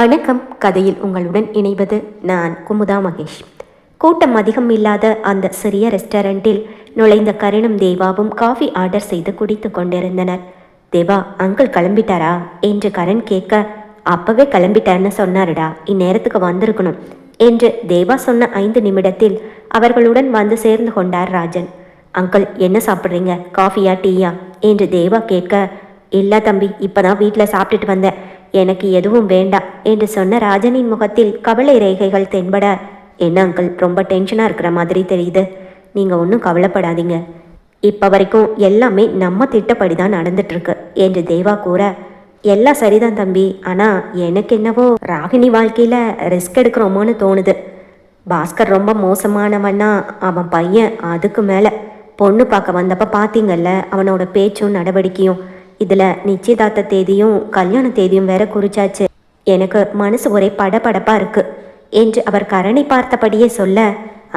வணக்கம். கதையில் உங்களுடன் இணைவது நான் குமுதா மகேஷ். கூட்டம் அதிகம் இல்லாத அந்த சிறிய ரெஸ்டாரண்டில் நுழைந்த கரணும் தேவாவும் காஃபி ஆர்டர் செய்து குடித்து கொண்டிருந்தனர். தேவா, அங்கிள் கிளம்பிட்டாரா என்று கரண் கேட்க, அப்பவே கிளம்பிட்டார்னு சொன்னாருடா, இந்நேரத்துக்கு வந்திருக்கணும் என்று தேவா சொன்ன 5 நிமிடத்தில் அவர்களுடன் வந்து சேர்ந்து கொண்டார் ராஜன். அங்கிள், என்ன சாப்பிட்றீங்க, காஃபியா டீயா என்று தேவா கேட்க, இல்லை தம்பி, இப்போதான் வீட்டில் சாப்பிட்டுட்டு வந்தேன், எனக்கு எதுவும் வேண்டாம் என்று சொன்ன ராஜனின் முகத்தில் கவலை ரேகைகள் தென்பட, என்ன அங்கிள், ரொம்ப டென்ஷனாக இருக்கிற மாதிரி தெரியுது. நீங்கள் ஒன்றும் கவலைப்படாதீங்க, இப்போ வரைக்கும் எல்லாமே நம்ம திட்டப்படி தான் நடந்துட்டுருக்கு என்று தேவா கூற, எல்லாம் சரிதான் தம்பி, ஆனால் எனக்கு என்னவோ ராகினி வாழ்க்கையில் ரிஸ்க் எடுக்கிறோமோன்னு தோணுது. பாஸ்கர் ரொம்ப மோசமானவன்னா அவன் பையன், அதுக்கு மேலே பொண்ணு பார்க்க வந்தப்போ பார்த்தீங்கல்ல அவனோட பேச்சும் நடவடிக்கையும், இதில் நிச்சயதார்த்த தேதியும் கல்யாண தேதியும் வேற குறிச்சாச்சு. எனக்கு மனசு ஒரே படபடப்பாக இருக்குது என்று அவர் கரனை பார்த்தபடியே சொல்ல,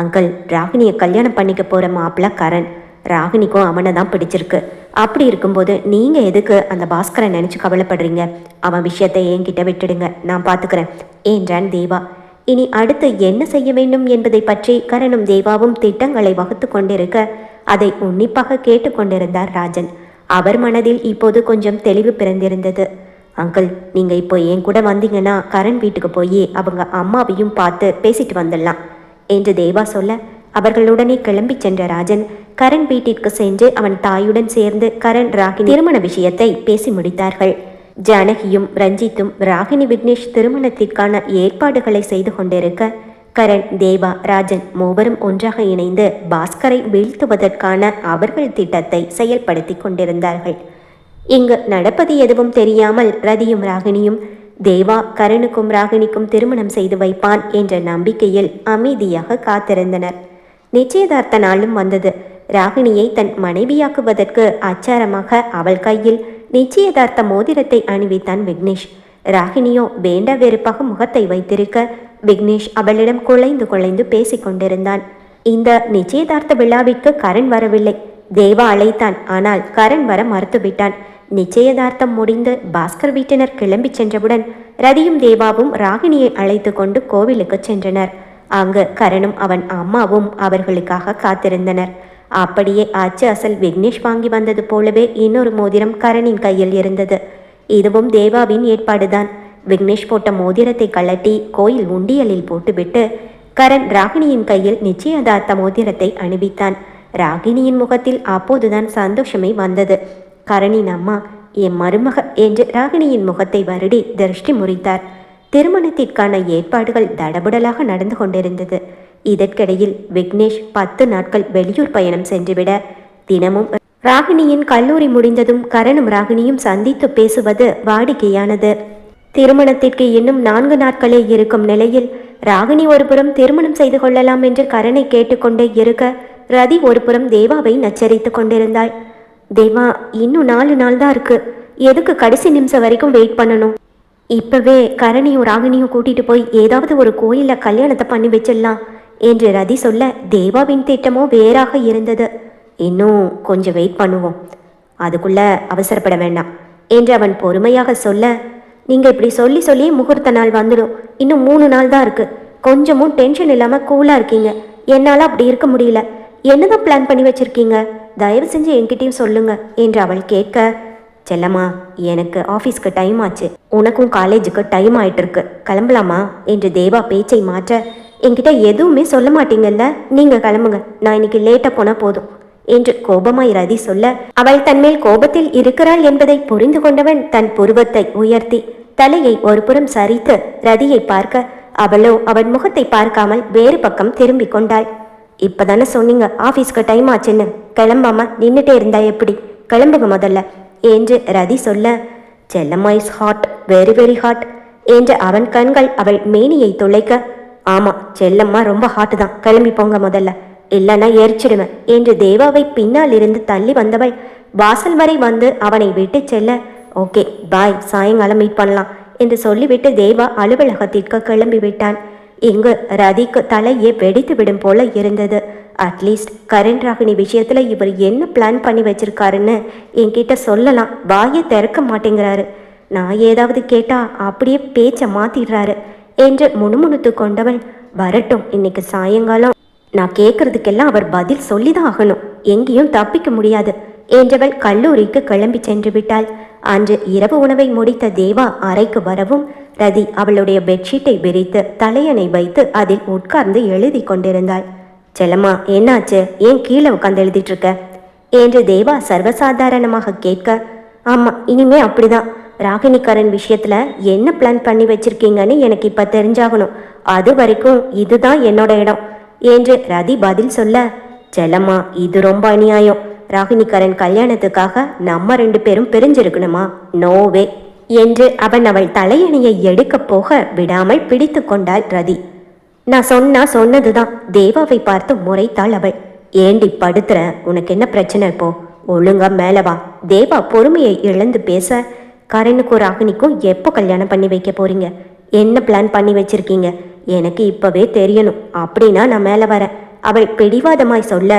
அங்கிள், ராகினியை கல்யாணம் பண்ணிக்க போகிற மாப்பிள்ள கரண், ராகினிக்கும் அவனை தான் பிடிச்சிருக்கு. அப்படி இருக்கும்போது நீங்கள் எதுக்கு அந்த பாஸ்கரை நினச்சி கவலைப்படுறீங்க? அவன் விஷயத்தை என்கிட்ட விட்டுடுங்க, நான் பார்த்துக்கிறேன் என்றான் தேவா. இனி அடுத்து என்ன செய்ய வேண்டும் என்பதை பற்றி கரணும் தேவாவும் திட்டங்களை வகுத்து கொண்டிருக்க அதை உன்னிப்பாக கேட்டுக்கொண்டிருந்தார் ராஜன். அவர் மனதில் இப்போது கொஞ்சம் தெளிவு பிறந்திருந்தது. அங்கிள், நீங்கள் இப்போ என் கூட வந்தீங்கன்னா கரண் வீட்டுக்கு போய் அவங்க அம்மாவையும் பார்த்து பேசிட்டு வந்துடலாம் என்று தேவா சொல்ல, அவர்களுடனே கிளம்பி சென்ற ராஜன் கரண் வீட்டிற்கு சென்று அவன் தாயுடன் சேர்ந்து கரண் ராகினி திருமண விஷயத்தை பேசி முடித்தார்கள். ஜானகியும் ரஞ்சித்தும் ராகினி விக்னேஷ் திருமணத்திற்கான ஏற்பாடுகளை செய்து கொண்டிருக்க, கரண், தேவா, ராஜன் மூவரும் ஒன்றாக இணைந்து பாஸ்கரை வீழ்த்துவதற்கான அவர்கள் திட்டத்தை செயல்படுத்தி கொண்டிருந்தார்கள். இங்கு நடப்பது எதுவும் தெரியாமல் ரதியும் ராகினியும் தேவா கரணுக்கும் ராகினிக்கும் திருமணம் செய்து வைப்பான் என்ற நம்பிக்கையில் அமைதியாக காத்திருந்தனர். நிச்சயதார்த்த நாளும் வந்தது. ராகினியை தன் மனைவியாக்குவதற்கு அச்சாரமாக அவள் கையில் நிச்சயதார்த்த மோதிரத்தை அணிவித்தான் விக்னேஷ். ராகினியோ வேண்ட வெறுப்பாக முகத்தை வைத்திருக்க, விக்னேஷ் அவளிடம் குழைந்து பேசி கொண்டிருந்தான். இந்த நிச்சயதார்த்த விழாவிற்கு கரண் வரவில்லை. தேவா அழைத்தான், ஆனால் கரண் வர மறுத்துவிட்டான். நிச்சயதார்த்தம் முடிந்து பாஸ்கர் வீட்டினர் கிளம்பி சென்றவுடன் ரதியும் தேவாவும் ராகினியை அழைத்து கொண்டு கோவிலுக்கு சென்றனர். அங்கு கரணும் அவன் அம்மாவும் அவர்களுக்காக காத்திருந்தனர். அப்படியே அச்சு அசல் விக்னேஷ் வாங்கி வந்தது போலவே இன்னொரு மோதிரம் கரணின் கையில் இருந்தது. இதுவும் தேவாவின் ஏற்பாடுதான். விக்னேஷ் போட்ட மோதிரத்தை கழட்டி கோயில் உண்டியலில் போட்டுவிட்டு கரண் ராகினியின் கையில் நிச்சயதார்த்த மோதிரத்தை அணிவித்தான். ராகினியின் முகத்தில் அப்போதுதான் சந்தோஷமே வந்தது. கரணின் அம்மா, என் மருமக என்று ராகினியின் முகத்தை வருடி திருஷ்டி முறித்தார். திருமணத்திற்கான ஏற்பாடுகள் தடபுடலாக நடந்து கொண்டிருந்தது. இதற்கிடையில் விக்னேஷ் 10 நாட்கள் வெளியூர் பயணம் சென்றுவிட, தினமும் ராகினியின் கல்லூரி முடிந்ததும் கரணும் ராகினியும் சந்தித்து பேசுவது வாடிக்கையானது. திருமணத்திற்கு இன்னும் 4 நாட்களே இருக்கும் நிலையில் ராகினி ஒருபுறம் திருமணம் செய்து கொள்ளலாம் என்று கரனை கேட்டுக்கொண்டே இருக்க, ரதி ஒருபுறம் தேவாவை நச்சரித்து கொண்டிருந்தாள். தேவா, இன்னும் 4 நாள் தான் இருக்கு, எதுக்கு கடைசி நிமிஷம் வரைக்கும் வெயிட் பண்ணணும்? இப்பவே கரணியும் ராகினியும் கூட்டிட்டு போய் ஏதாவது ஒரு கோயிலில் கல்யாணத்தை பண்ணி வச்சிடலாம் என்று ரதி சொல்ல, தேவாவின் திட்டமோ வேறாக இருந்தது. இன்னும் கொஞ்சம் வெயிட் பண்ணுவோம், அதுக்குள்ள அவசரப்பட வேண்டாம் என்று அவன் பொறுமையாக சொல்ல, நீங்கள் இப்படி சொல்லி முகூர்த்த நாள் வந்துடும், இன்னும் 3 நாள் தான் இருக்குது, கொஞ்சமும் டென்ஷன் இல்லாமல் கூலாக இருக்கீங்க, என்னால் அப்படி இருக்க முடியல, என்னதான் பிளான் பண்ணி வச்சுருக்கீங்க, தயவு செஞ்சு என்கிட்டையும் சொல்லுங்க என்று அவள் கேட்க, செல்லம்மா, எனக்கு ஆஃபீஸ்க்கு டைம் ஆச்சு, உனக்கும் காலேஜுக்கு டைம் ஆயிட்டிருக்கு, கிளம்பலாமா என்று தேவா பேச்சை மாற்ற, என்கிட்ட எதுவுமே சொல்ல மாட்டீங்கல்ல, நீங்கள் கிளம்புங்க, நான் இன்னைக்கு லேட்டாக போனால் போதும் என்று கோபமாய் ரதி சொல்ல, அவள் தன்மேல் கோபத்தில் இருக்கிறாள் என்பதை புரிந்து கொண்டவன் தன் புருவத்தை உயர்த்தி தலையை ஒரு புறம் சரித்து ரதியை பார்க்க, அவளோ அவன் முகத்தை பார்க்காமல் வேறு பக்கம் திரும்பி கொண்டாள். இப்பதானே சொன்னீங்க ஆஃபீஸ்க்கு டைம் ஆச்சுன்னு, கிளம்பாம நின்றுட்டே இருந்தா எப்படி, கிளம்புங்க முதல்ல என்று ரதி சொல்ல, Chellamma is hot, very very hot என்று அவன் கண்கள் அவள் மேனியை துளைக்க, ஆமா செல்லம்மா ரொம்ப ஹாட் தான், கிளம்பி போங்க முதல்ல, இல்லைன்னா எரிச்சிடுவேன் என்று தேவாவை பின்னால் இருந்து தள்ளி வந்தவள் வாசல் வரை வந்து அவனை விட்டு செல்ல, ஓகே பாய், சாயங்காலம் மீட் பண்ணலாம் என்று சொல்லிவிட்டு தேவா அலுவலகத்திற்கு கிளம்பி விட்டான். இங்கு ரதிக்கு தலையே வெடித்து விடும் போல இருந்தது. அட்லீஸ்ட் கரண் ராகினி விஷயத்துல இவர் என்ன பிளான் பண்ணி வச்சிருக்காருன்னு என்கிட்ட சொல்லலாம், வாயை திறக்க மாட்டேங்கிறாரு. நான் ஏதாவது கேட்டா அப்படியே பேச்சை மாத்திடுறாரு என்று முணுமுணுத்து கொண்டவள், வரட்டும், இன்னைக்கு சாயங்காலம் நான் கேட்கறதுக்கெல்லாம் அவர் பதில் சொல்லிதான் ஆகணும், எங்கேயும் தப்பிக்க முடியாது என்றவள் கல்லூரிக்கு கிளம்பி சென்று விட்டாள். அன்று இரவு உணவை முடித்த தேவா அறைக்கு வரவும் ரதி அவளுடைய பெட்ஷீட்டை விரித்து தலையணை வைத்து அதில் உட்கார்ந்து எழுதி கொண்டிருந்தாள். செல்லம்மா, என்னாச்சு? ஏன் கீழே உட்கார்ந்து எழுதிட்டு இருக்க என்று தேவா சர்வசாதாரணமாக கேட்க, ஆமா, இனிமே அப்படிதான். ராகினிக்காரன் விஷயத்துல என்ன பிளான் பண்ணி வச்சிருக்கீங்கன்னு எனக்கு இப்ப தெரிஞ்சாகணும். அது வரைக்கும் இதுதான் என்னோட இடம் என்று ரதி பதில் சொல்ல, செல்லம்மா, இது ரொம்ப அநியாயம். ராகினிக்காரன் கல்யாணத்துக்காக நம்ம 2 பேரும் பிரிஞ்சிருக்கணுமா? நோவே என்று அவள் தலையணையை எடுக்க போக விடாமல் பிடித்து கொண்டாள் ரதி. நான் சொன்னதுதான் தேவாவை பார்த்து முறைத்தாள் அவள். ஏண்டி படுத்துற? உனக்கு என்ன பிரச்சனை? இப்போ ஒழுங்கா மேல வா. தேவா பொறுமையை இழந்து பேச, கரனுக்கும் ராகினிக்கும் எப்போ கல்யாணம் பண்ணி வைக்க போறீங்க? என்ன பிளான் பண்ணி வச்சிருக்கீங்க? எனக்கு இப்பவே தெரியணும். அப்படின்னா நான் மேல வரேன் அவள் பிடிவாதமாய் சொல்ல,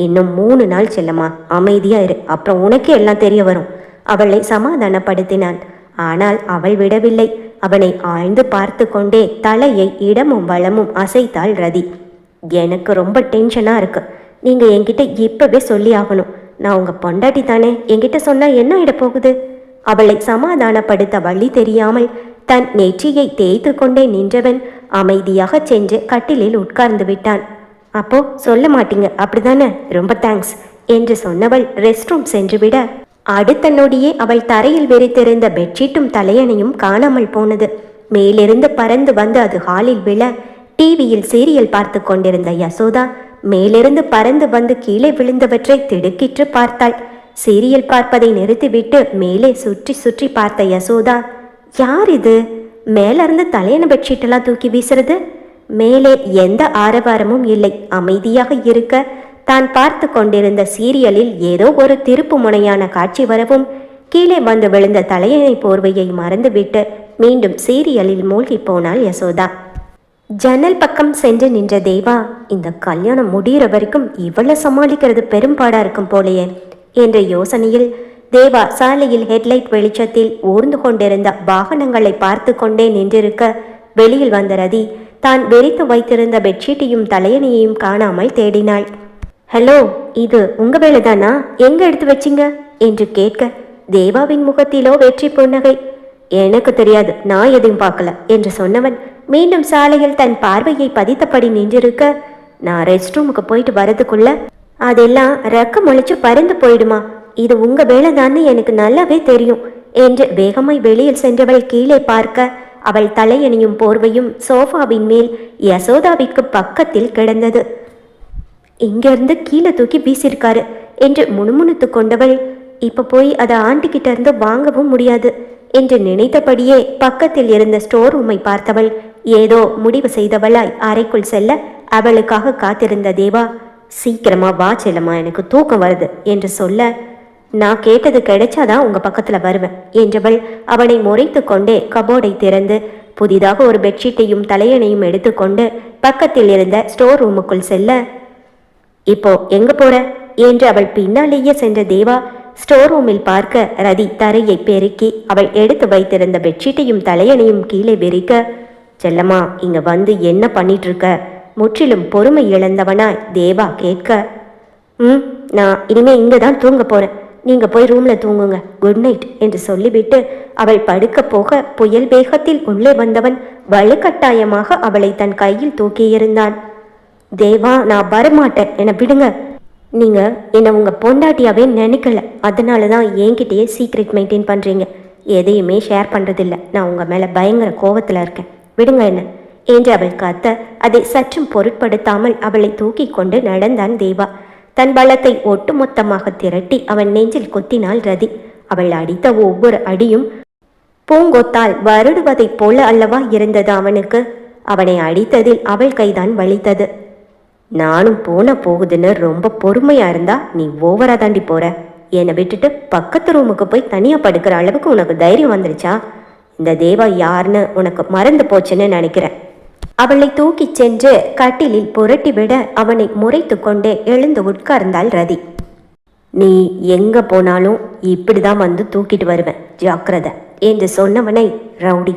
இன்னும் 3 நாள் செல்லம்மா, அமைதியா இரு, அப்புறம் உனக்கு எல்லாம் தெரிய வரும். அவளை சமாதானப்படுத்தினான். ஆனால் அவள் விடவில்லை. அவனை ஆழ்ந்து பார்த்து கொண்டே தலையை இடமும் வளமும் அசைத்தாள் ரதி. எனக்கு ரொம்ப டென்ஷனா இருக்கு. நீங்க என்கிட்ட இப்பவே சொல்லி ஆகணும். நான் உங்க பொண்டாட்டி தானே, என்கிட்ட சொன்னா என்ன ஆயிட போகுது? அவளை சமாதானப்படுத்த வழி தெரியாமல் தன் நெற்றியை தேய்த்து கொண்டே நின்றவன் அமைதியாக சென்று கட்டிலில் உட்கார்ந்து விட்டான். அப்போ சொல்ல மாட்டீங்க அப்படிதானே? ரொம்ப தேங்க்ஸ் என்று சொன்னவள் ரெஸ்ட் ரூம் சென்று விட, அடுத்த நொடியே அவள் தரையில் விரித்திருந்த பெட்ஷீட்டும் தலையணையும் காணாமல் போனது. மேலிருந்து பறந்து வந்து அது ஹாலில் விழ, டிவியில் சீரியல் பார்த்து கொண்டிருந்த யசோதா மேலிருந்து பறந்து வந்து கீழே விழுந்தவற்றை திடுக்கிற்று பார்த்தாள். சீரியல் பார்ப்பதை நிறுத்திவிட்டு மேலே சுற்றி சுற்றி பார்த்த யசோதா, யார் இது? மேல இருந்து தலையணை பெட்ஷீட்டெல்லாம் தூக்கி வீசுறது? மேலே எந்த ஆரவாரமும் இல்லை. அமைதியாக இருக்க தான் பார்த்து கொண்டிருந்த சீரியலில் ஏதோ ஒரு திருப்பு முனையான காட்சி வரவும் கீழே வந்து விழுந்த தலையணை போர்வையை மறந்துவிட்டு மீண்டும் சீரியலில் மூழ்கி போனாள் யசோதா. ஜன்னல் பக்கம் சென்று நின்ற தேவா, இந்த கல்யாணம் முடிகிற வரைக்கும் இவ்வளவு சமாளிக்கிறது பெரும்பாடா இருக்கும் போலையே என்ற யோசனையில் தேவா சாலையில் ஹெட்லைட் வெளிச்சத்தில் ஊர்ந்து கொண்டிருந்த வாகனங்களை பார்த்து கொண்டே நின்றிருக்க, வெளியில் வந்த ரதி தான் வெறித்து வைத்திருந்த பெட்ஷீட்டையும் தலையணையையும் காணாமல் தேடினாள். ஹலோ, இது உங்க வேலைதானா? எங்க எடுத்து வச்சிங்க என்று கேட்க, தேவாவின் முகத்திலோ வெற்றி புன்னகை. எனக்கு தெரியாது, நான் எதையும் பார்க்கல என்று சொன்னவன் மீண்டும் சாலையில் தன் பார்வையை பதித்தபடி நின்றிருக்க, நான் ரெஸ்ட் ரூமுக்கு போயிட்டு வரதுக்குள்ள அதெல்லாம் ரெக்க முளைச்சு பறந்து போயிடுமா? இது உங்க வேலைதான்னு எனக்கு நல்லாவே தெரியும் என்று வேகமாய் வெளியில் சென்றவள் கீழே பார்க்க, அவள் தலையணியும் போர்வையும் சோஃபாவின் மேல் யசோதாவிற்கு பக்கத்தில் கிடந்தது. இங்கிருந்து கீழே தூக்கி வீசியிருக்காரு என்று முணுமுணுத்து கொண்டவள், இப்ப போய் அதை ஆண்டிக்கிட்ட இருந்து வாங்கவும் முடியாது என்று நினைத்தபடியே பக்கத்தில் இருந்த ஸ்டோர் ரூமை பார்த்தவள் ஏதோ முடிவு செய்தவளாய் அறைக்குள் செல்ல, அவளுக்காக காத்திருந்த தேவா, சீக்கிரமா வா செல்லம்மா, எனக்கு தூக்கம் வருது என்று சொல்ல, நான் கேட்டது கிடைச்சாதான் உங்க பக்கத்துல வருவேன் என்றவள் அவனை முறைத்து கொண்டே கபோர்டை திறந்து புதிதாக ஒரு பெட்ஷீட்டையும் தலையணையும் எடுத்துக்கொண்டு பக்கத்தில் இருந்த ஸ்டோர் ரூமுக்குள் செல்ல, இப்போ எங்க போற என்று அவள் பின்னாலேயே சென்ற தேவா ஸ்டோர் ரூமில் பார்க்க, ரதி தரையை பெருக்கி அவள் எடுத்து வைத்திருந்த பெட்ஷீட்டையும் தலையணையும் கீழே விரிக்க, செல்லம்மா, இங்க வந்து என்ன பண்ணிட்டு இருக்க? முற்றிலும் பொறுமை இழந்தவனாய் தேவா கேட்க, நான் இனிமே இங்க தான் தூங்க போறேன், நீங்க போய் ரூம்ல தூங்குங்க, குட் நைட் என்று சொல்லிவிட்டு அவள் படுக்க போக புயல் வேகத்தில் உள்ளே வந்தவன் வலுக்கட்டாயமாக அவளை தன் கையில் தூக்கியிருந்தான். தேவா, நான் வரமாட்டேன், என்னை விடுங்க. நீங்க என்னை உங்க பொண்டாட்டியாவே நினைக்கல, அதனாலதான் என்கிட்டயே சீக்ரெட் மெயின்டைன் பண்றீங்க, எதையுமே ஷேர் பண்றதில்ல. நான் உங்க மேல பயங்கர கோவத்துல இருக்கேன், விடுங்க என்ன என்று அவள் காத்த, அதை சற்றும் பொருட்படுத்தாமல் அவளை தூக்கி கொண்டு நடந்தான் தேவா. தன் பலத்தை ஒட்டுமொத்தமாக திரட்டி அவன் நெஞ்சில் கொத்தினாள் ரதி. அவள் அடித்த ஒவ்வொரு அடியும் பூங்கொத்தால் வருடுவதைப் போல அல்லவா இருந்தது அவனுக்கு. அவனை அடித்ததில் அவள் கைதான் வலித்தது. நானும் போகுதுன்னு ரொம்ப பொறுமையா இருந்தா நீ ஓவரா தாண்டி போற. என்னை விட்டுட்டு பக்கத்து ரூமுக்கு போய் தனியா படுக்கிற அளவுக்கு உனக்கு தைரியம் வந்துருச்சா? இந்த தேவா யாருன்னு உனக்கு மறந்து போச்சுன்னு நினைக்கிறேன். அவளை தூக்கிச் சென்று கட்டிலில் புரட்டிவிட அவனை முறைத்து கொண்டே எழுந்து உட்கார்ந்தாள் ரதி. நீ எங்க போனாலும் இப்படிதான் வந்து தூக்கிட்டு வருவேன், ஜாக்கிரதை என்று சொன்னவனை ரவுடி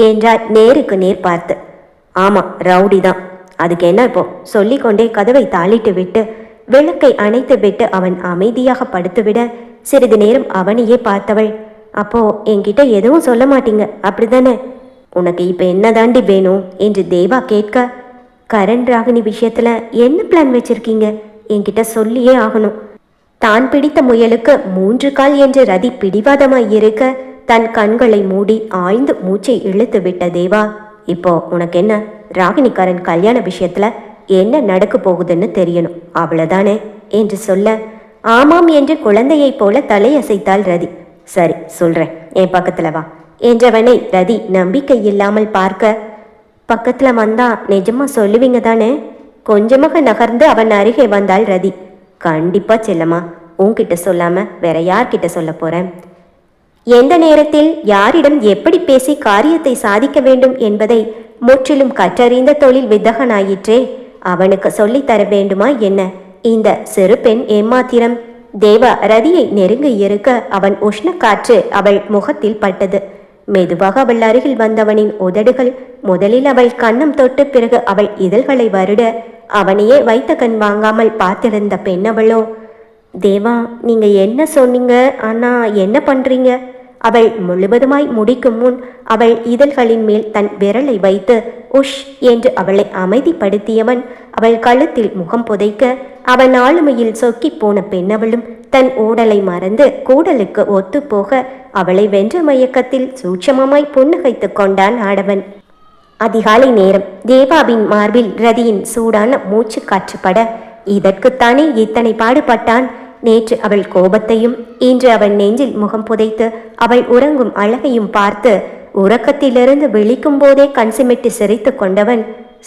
என்றார் நேருக்கு நேர் பார்த்து. ஆமா, ரவுடி தான். அதுக்கு என்ன இப்போ? சொல்லிக்கொண்டே கதவை தாளிட்டு விட்டு விளக்கை அணைத்து விட்டு அவன் அமைதியாக படுத்துவிட சிறிது நேரம் அவனையே பார்த்தவள், அப்போ என்கிட்ட எதுவும் சொல்ல மாட்டீங்க அப்படிதானே? உனக்கு இப்ப என்ன தாண்டி வேணும் என்று தேவா கேட்க, கரண் ராகினி விஷயத்துல என்ன பிளான் வச்சிருக்கீங்க? என்கிட்ட சொல்லியே ஆகணும். தான் பிடித்த முயலுக்கு 3 கால் என்று ரதி பிடிவாதமாய் இருக்க தன் கண்களை மூடி ஆழ்ந்து மூச்சை இழுத்து விட்ட தேவா, இப்போ உனக்கு என்ன? ராகினிக்காரன் கல்யாண விஷயத்துல என்ன நடக்க போகுதுன்னு தெரியணும், அவ்வளவுதானே என்று சொல்ல, ஆமாம் என்று குழந்தையைப் போல தலையசைத்தாள் ரதி. சரி சொல்றேன், என் பக்கத்துல வா என்றவனை ரதி நம்பிக்கை இல்லாமல் பார்க்க, பக்கத்துல வந்தா நிஜமா சொல்லுவீங்க தானே? கொஞ்சமாக நகர்ந்து அவன் அருகே வந்தாள் ரதி. கண்டிப்பா செல்லம்மா, உன்கிட்ட சொல்லாம வேற யார்கிட்ட சொல்ல போறேன்? எந்த நேரத்தில் யாரிடம் எப்படி பேசி காரியத்தை சாதிக்க வேண்டும் என்பதை முற்றிலும் கற்றறிந்த தொழில் வித்தகனாயிற்றே, அவனுக்கு சொல்லித்தர வேண்டுமா என்ன இந்த சிறு பெண் ஏமாத்திரம்? தேவா ரதியை நெருங்கி இருக்க அவன் உஷ்ண காற்று அவள் முகத்தில் பட்டது. மெதுவாக அவள் அருகில் வந்தவனின் உதடுகள் முதலில் அவள் கன்னம் தொட்டு பிறகு அவள் இதழ்களை வருட அவனையே வைத்த கண் வாங்காமல் பார்த்திருந்த பெண்ணவளோ, தேவா நீங்க என்ன சொன்னீங்க, ஆனா என்ன பண்றீங்க? அவள் முழுவதுமாய் முடிக்கும் முன் அவள் இதழ்களின் மேல் தன் விரலை வைத்து உஷ் என்று அவளை அமைதிப்படுத்தியவன் அவள் கழுத்தில் முகம் புதைக்க, அவன் ஆளுமையில் சொக்கி போன பெண்ணவளும் தன் ஊடலை மறந்து கூடலுக்கு ஒத்து போக அவளை வென்ற மயக்கத்தில் சூட்சமமாய் புன்னகைத்து கொண்டான் ஆடவன். அதிகாலை நேரம். தேவாவின் மார்பில் ரதியின் சூடான மூச்சு காற்றுப்பட, இதற்குத்தானே இத்தனை பாடுபட்டான்? நேற்று அவள் கோபத்தையும் இன்று அவன் நெஞ்சில் முகம் புதைத்து அவள் உறங்கும் அழகையும் பார்த்து உறக்கத்திலிருந்து விழிக்கும் போதே கண் சிமிட்டு சிரித்து கொண்டவன்,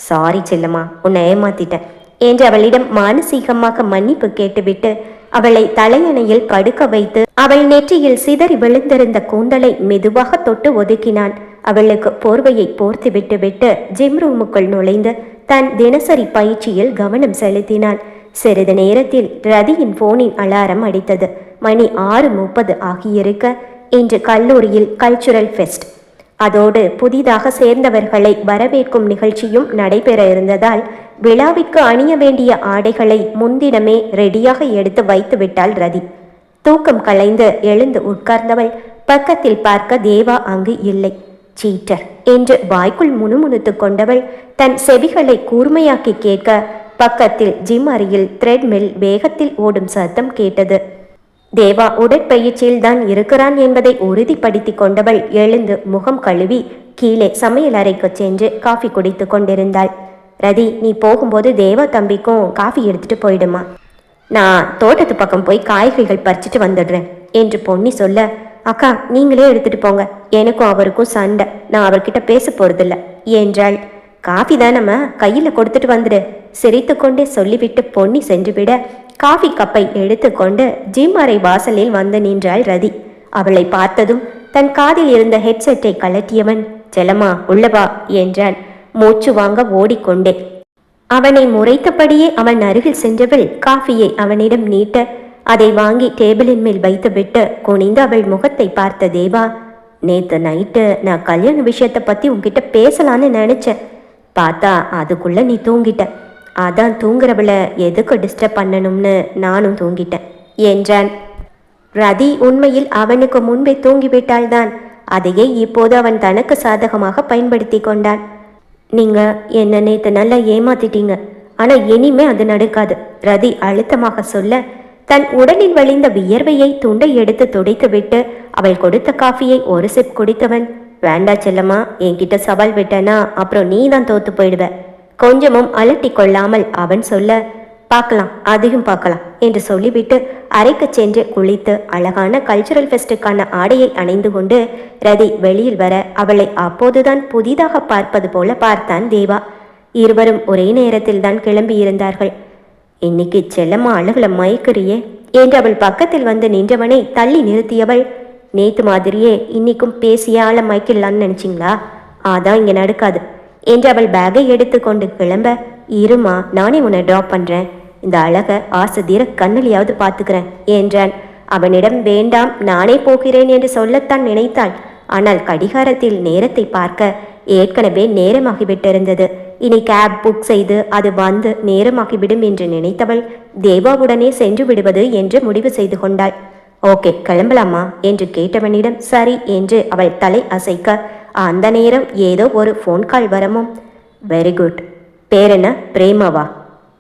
சாரி செல்லம்மா, உன்னை ஏமாத்திட்டேன் என்று அவளிடம் மானசீகமாக மன்னிப்பு கேட்டுவிட்டு அவளை தலையணையில் படுக்க வைத்து அவள் நெற்றியில் சிதறி விழுந்திருந்த கூந்தலை மெதுவாக தொட்டு ஒதுக்கினான். அவளுக்கு போர்வையை போர்த்து விட்டு ஜிம் ரூமுக்குள் நுழைந்து தன் தினசரி பயிற்சியில் கவனம் செலுத்தினான். சிறிது நேரத்தில் ரதியின் போனின் அலாரம் அடித்தது. மணி 6:30 ஆகியிருக்க இன்று கல்லூரியில் கல்ச்சுரல் ஃபெஸ்ட், அதோடு புதிதாக சேர்ந்தவர்களை வரவேற்கும் நிகழ்ச்சியும் நடைபெற இருந்ததால் விழாவிற்கு அணிய வேண்டிய ஆடைகளை முன்தினமே ரெடியாக எடுத்து வைத்து விட்டாள் ரதி. தூக்கம் கலைந்து எழுந்து உட்கார்ந்தவள் பக்கத்தில் பார்க்க தேவா அங்கு இல்லை. சீட்டர் என்று வாய்க்குள் முணுமுணுத்து கொண்டவள் தன் செவிகளை கூர்மையாக்கி கேட்க, பக்கத்தில் ஜிம் அறையில் த்ரெட்மில் வேகத்தில் ஓடும் சத்தம் கேட்டது. தேவா உடற்பயிற்சியில் தான் இருக்கிறான் என்பதை உறுதிப்படுத்தி கொண்டவள் எழுந்து முகம் கழுவி கீழே சமையல் அறைக்கு சென்று காஃபி குடித்து கொண்டிருந்தாள். ரதி, நீ போகும்போது தேவா தம்பிக்கும் காஃபி எடுத்துட்டு போயிடுமா, நான் தோட்டத்து பக்கம் போய் காய்கறிகள் பறிச்சுட்டு வந்துடுறேன் என்று பொன்னி சொல்ல, அக்கா நீங்களே எடுத்துட்டு போங்க, எனக்கும் அவருக்கும் சண்டை, நான் அவர்கிட்ட பேச போறதில்ல என்றாள். காஃபி தான் நம்ம கையில் கொடுத்துட்டு வந்துடு சிரித்து கொண்டே சொல்லிவிட்டு பொன்னி சென்றுவிட காஃபி கப்பை எடுத்துக்கொண்டு ஜிம் அறை வாசலில் வந்து நின்றாள் ரதி. அவளை பார்த்ததும் தன் காதில் இருந்த ஹெட்செட்டை கலட்டியவன், செல்லம்மா உள்ளவா என்றான் மூச்சு வாங்க ஓடிக்கொண்டே. அவனை முறைத்தபடியே அவன் அருகில் சென்றவள் காஃபியை அவனிடம் நீட்ட அதை வாங்கி டேபிளின் மேல் வைத்துவிட்டு குனிந்து அவள் முகத்தை பார்த்த தேவா, நேத்து நைட்டு நான் கல்யாண விஷயத்தை பத்தி உன்கிட்ட பேசலான்னு நினைச்சேன், பார்த்தா அதுக்குள்ள நீ தூங்கிட்ட, அதான் தூங்குறவளை எதுக்கு டிஸ்டர்ப் பண்ணணும்னு நானும் தூங்கிட்டேன் என்றான். ரதி உண்மையில் அவனுக்கு முன்பே தூங்கிவிட்டால்தான், அதையே இப்போது அவன் தனக்கு சாதகமாக பயன்படுத்தி கொண்டான். நீங்க என்ன நேத்து நல்லா ஏமாத்திட்டீங்க, ஆனா இனிமே அது நடக்காது ரதி அழுத்தமாக சொல்ல, தன் உடலில் வழிந்த வியர்வையை துண்டை எடுத்து துடைத்து விட்டு அவள் கொடுத்த காஃபியை ஒரு சிப் குடித்தவன், வேண்டா செல்லம்மா, என்கிட்ட சவால் விட்டனா அப்புறம் நீ தான் தோத்து போயிடுவ கொஞ்சமும் அலட்டி கொள்ளாமல் அவன் சொல்ல, பார்க்கலாம் அதையும் பார்க்கலாம் என்று சொல்லிவிட்டு அறைக்கு சென்று குளித்து அழகான கல்ச்சுரல் ஃபெஸ்டுக்கான ஆடையை அணிந்து கொண்டு ரதி வெளியில் வர அவளை அப்போதுதான் புதிதாக பார்ப்பது போல பார்த்தான் தேவா. இருவரும் ஒரே நேரத்தில் தான் கிளம்பி இருந்தார்கள். இன்னைக்கு செல்லம்மா அழகுல மயக்கிறியே என்று அவள் பக்கத்தில் வந்து நின்றவனை தள்ளி நிறுத்தியவள், நேத்து மாதிரியே இன்னைக்கும் பேசியால மயக்கிடலான்னு நினைச்சிங்களா, அதான் இங்க நடக்காது என்று அவள் பேகை எடுத்து கொண்டு கிளம்ப, இருமா நானே உன்னை ட்ராப் பண்றேன் என்று சொல்லி விட்டு அறைக்கு சென்று குளித்து அழகான கல்ச்சுரல் ஃபெஸ்டுக்கான ஆடையை அணிந்து கொண்டு ரதி வெளியில் வர அவளை அப்போதுதான் புதிதாக பார்ப்பது போல பார்த்தான் தேவா. இருவரும் ஒரே நேரத்தில் தான் கிளம்பி இருந்தார்கள். இன்னைக்கு செல்லம்மா அழகுல மயக்கிறியே என்று அவள் பக்கத்தில் வந்து நின்றவனை தள்ளி நிறுத்தியவள், நேத்து மாதிரியே இன்னைக்கும் பேசியால மயக்கிடலான்னு நினைச்சிங்களா, அதான் இங்க நடக்காது என்று அவள் பேகை எடுத்து கொண்டு கிளம்ப, இந்த அழகை ஆசை தீர கண்ணிலையாவது பார்த்துக்கிறேன் என்றான். அவனிடம் வேண்டாம் நானே போகிறேன் என்று சொல்லத்தான் நினைத்தாள். ஆனால் கடிகாரத்தில் நேரத்தை பார்க்க ஏற்கனவே நேரமாகிவிட்டிருந்தது. இனி கேப் புக் செய்து அது வந்து நேரமாகிவிடும் என்று நினைத்தவள் தேவாவுடனே சென்று விடுவது என்று முடிவு செய்து கொண்டாள். ஓகே கிளம்பலாமா என்று கேட்டவனிடம் சரி என்று அவள் தலை அசைக்க அந்த நேரம் ஏதோ ஒரு ஃபோன் கால் வரமும். Very good. பேர் என்ன? பிரேமாவா?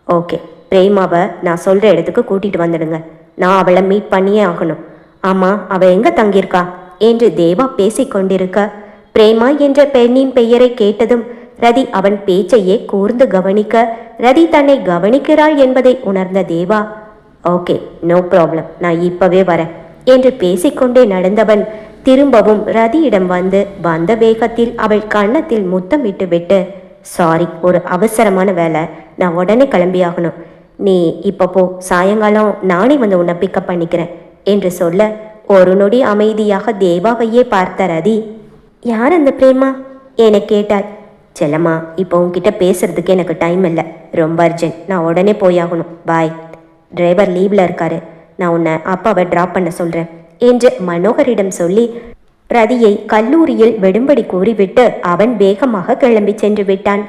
ஓகே, பிரேமாவை நான் சொல்கிற இடத்துக்கு கூட்டிகிட்டு வந்துடுங்க. நான் அவளை மீட் பண்ணியே ஆகணும். ஆமாம், அவள் எங்கே தங்கியிருக்கா என்று தேவா பேசிக்கொண்டிருக்க பிரேமா என்ற பெண்ணின் பெயரை கேட்டதும் ரதி அவன் பேச்சையே கூர்ந்து கவனிக்க ரதி தன்னை கவனிக்கிறாள் என்பதை உணர்ந்த தேவா ஓகே நோ ப்ராப்ளம், நான் இப்பவே வரேன் என்று பேசிக்கொண்டே நடந்தவன் திரும்பவும் ரதியிடம் வந்த வேகத்தில் அவள் கன்னத்தில் முத்தமிட்டு விட்டு சாரி, ஒரு அவசரமான வேலை, நான் உடனே கிளம்பியாகணும். நீ இப்போ போ, சாயங்காலம் நானே வந்து உன்னை பிக்கப் பண்ணிக்கிறேன் என்று சொல்ல ஒரு நொடி அமைதியாக தேவாவையே பார்த்த ரதி யார் அந்த பிரேமா என கேட்டாள். செல்லம்மா, இப்போ உன்கிட்ட பேசுறதுக்கு எனக்கு டைம் இல்லை, ரொம்ப அர்ஜென்ட், நான் உடனே போயாகணும், பாய். டிரைவர் லீவில் இருக்காரு, நான் உன்னை அப்பாவை ட்ராப் பண்ண சொல்கிறேன் என்று மனோகரிடம் சொல்லி ரதியை கல்லூரியில் விடும்படி கூறிவிட்டு அவன் வேகமாக கிளம்பி சென்று விட்டான்.